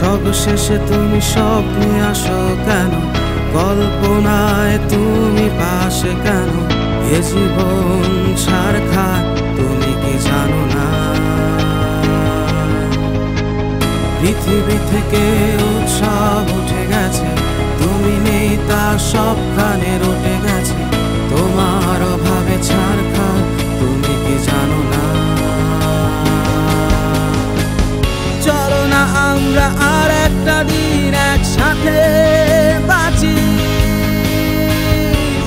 সবশেষে তুমি স্বপ্নে আসো কেন, কল্পনায় তুমি পাশে কেন? এ জীবন ছারখার তুমি কি জানো না? পৃথিবী থেকে উৎসব উঠে গেছে, তুমি নেই তার সবখানে রটে গেছে। তোমার অভাবে ছারখার তুমি কি জানো না? চলো না আমরা আর একটা দিন একসাথে বাঁচি,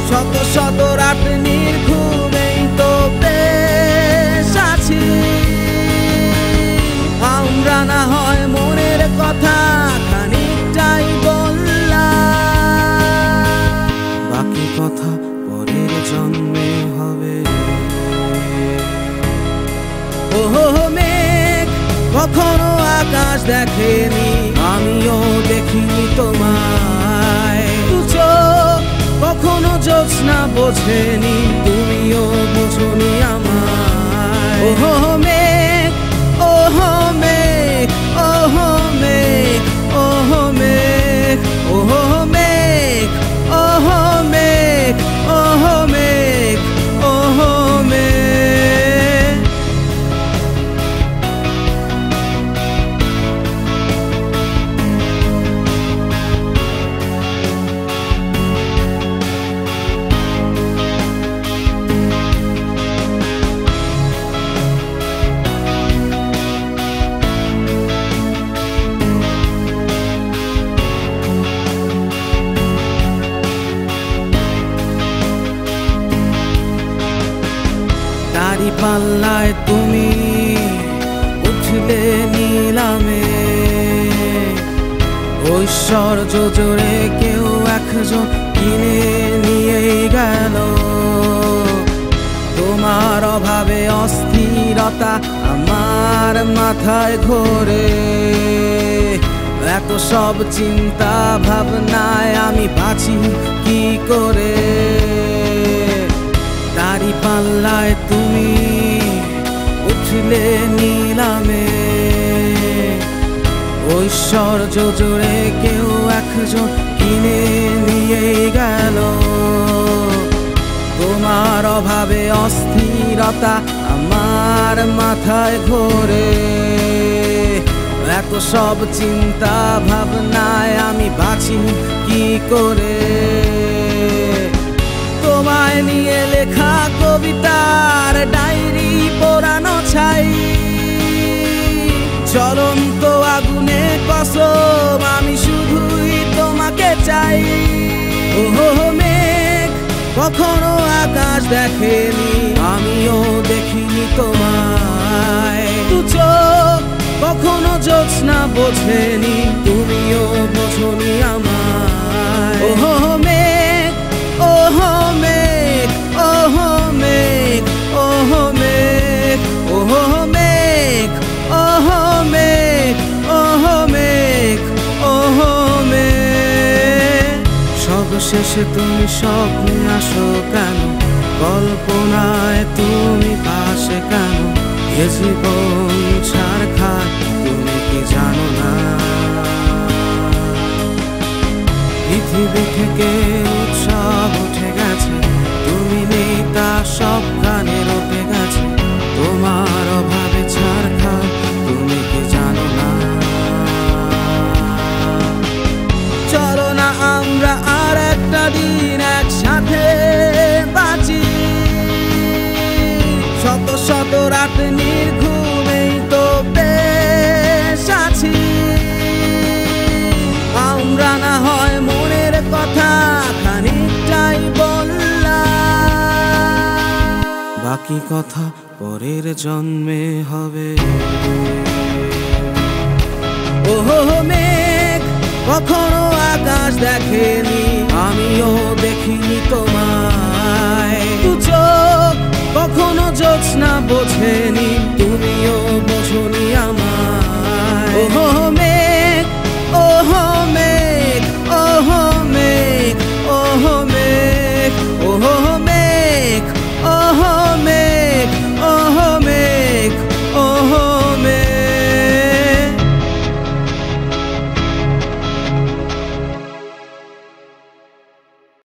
শত শত রাত নির্ঘুমেই তো বেশ আছি। আমরা না হয় মনের কথা খানিকটাই বললাম, বাকি কথা পরের জন্মে হবে। ওহো মেঘ কখনো আকাশ দেখেনি, আমিও দেখিনি তোমায়। দু চোখ কখনো জ্যোৎস্না বোঝেনি, তুমিও বোঝনি আমায়। ওহো মেঘ, ওহো মেঘ, ওহো মেঘ, ওহো মেঘ, ওহো মেঘ, ওহো মেঘ, ওহো মেঘ, ওহো মেঘ। তারি পাল্লায় তুমি উঠলে নিলামে, ঐশ্বর্য জোরে কেউ একজন কিনে নিয়েই গেল। তোমার অভাবে অস্থিরতা আমার মাথায় ঘোরে, এত সব চিন্তা ভাবনায় আমি বাঁচি কি করে? তারি পাল্লায় তুমি উঠলে নিলামে, ঐশ্বর্য জোরে কেউ একজন কিনে নিয়েই গেল। তোমার অভাবে অস্থিরতা আমার মাথায় ঘোরে, এত সব চিন্তা ভাবনায় আমি বাঁচি কি করে? তোমায় নিয়ে লেখা কবিতার ডায়েরি পোড়ানো ছাই, জ্বলন্ত আগুনে কসম আমি শুধুই তোমাকে চাই। ওহো মেঘ কখনো আকাশ দেখেনি, আমিও দেখিনি তোমায়। দু চোখ কখনো জ্যোৎস্না বোঝেনি, তুমিও বোঝনি আমায়। ওহো মেঘ, ওহো মেঘ, ওহো মেঘ, ওহো মেঘ, ওহো মেঘ, ওহো মেঘ, ওহো মেঘ, ওহো মেঘ। সবশেষে তুমি স্বপ্নে আসো কেন, কল্পনায় তুমি পাশে কেন? এ জীবন ছারখার তুমি কি জানো না? পৃথিবী থেকে উৎসব উঠে গেছে, তুমি নেই তা সব গানে রটে গেছে। তোমার অভাবে ছারখার তুমি কি জানো না? চলো না আমরা আর একটা দিন একসাথে বাঁচি, শত শত রাত নির্ঘুমেই তো বেশ আছি। আমরা না হয় মনের কথা খানিকটাই বললাম, বাকি কথা পরের জন্মে হবে। ওহো মেঘ কখনো আকাশ দেখেনি, আমিও দেখিনি তোমায়। দু চোখ কখনো জ্যোৎস্না বোঝেনি, তুমিও